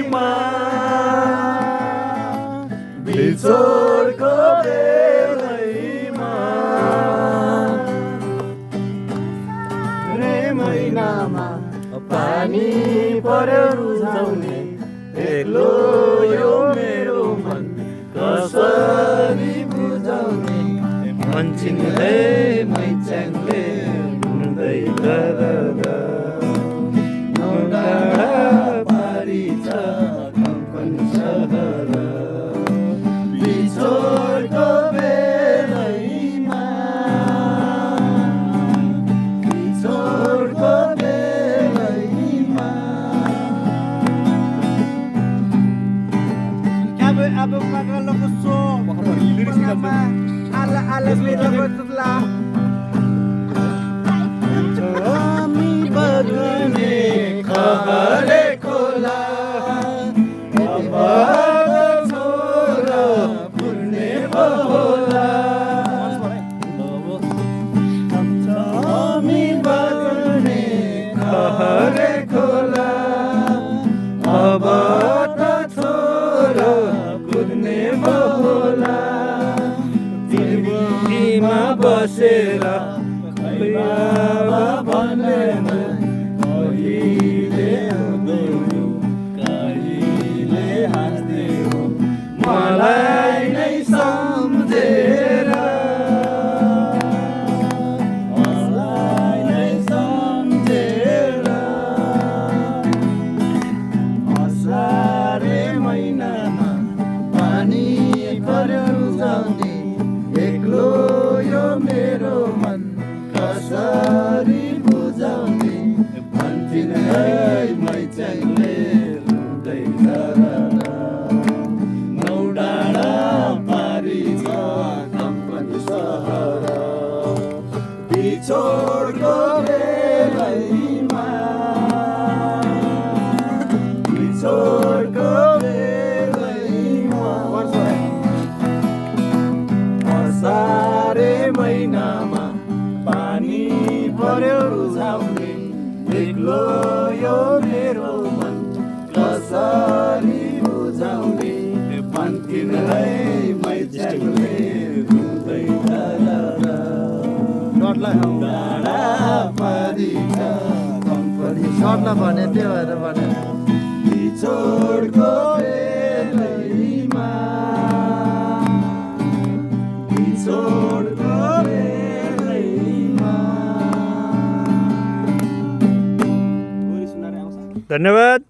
बेलैमा बिछोडको बेलैमा रे महिनामा पानी पर्यो रुझाउने एक्लो यो मेरो मन कसरी बुझाउने मन्छिनले मैच्याङले रुँदै गरदा नौडाँडा पारी छ कम्पन सहर बिछोडको बेलैमा बिछोडको बेलैमा Abu Bakar Kuso, nama ala beda betullah. Kami bagane kahare kola, abada chora purne bahola. Kami bagane kahare kola, abada chora purne bahola. तिर्बीमा बसेर बाबा भन्दैन कहिले हुँदैनौ कहिले हाँस्दैनौ मलाई नै सम्झेर मलाई नै सम्झेर असारे महिनामा पानी पर्यो रुझाउने एक्लो यो मेरो मन कसरी बुझाउने भन्थिन् है मैच्याङले रुँदै गरदा नौडाँडा पारी छ कम्पन सहर बिछोडको बेलैमा बिछोडको सारे महिनामा पानी पर्यो रुझाउने एक्लो यो मेरो मन कसरी बुझाउने भन्थिन् है मैच्याङले रुँदै गरदा नौडाँडा पारी छ कम्पनी सर्टला भने त्यो भएर भने बिछोडको बेलैमा बिछोडको बेलैमा। धन्यवाद।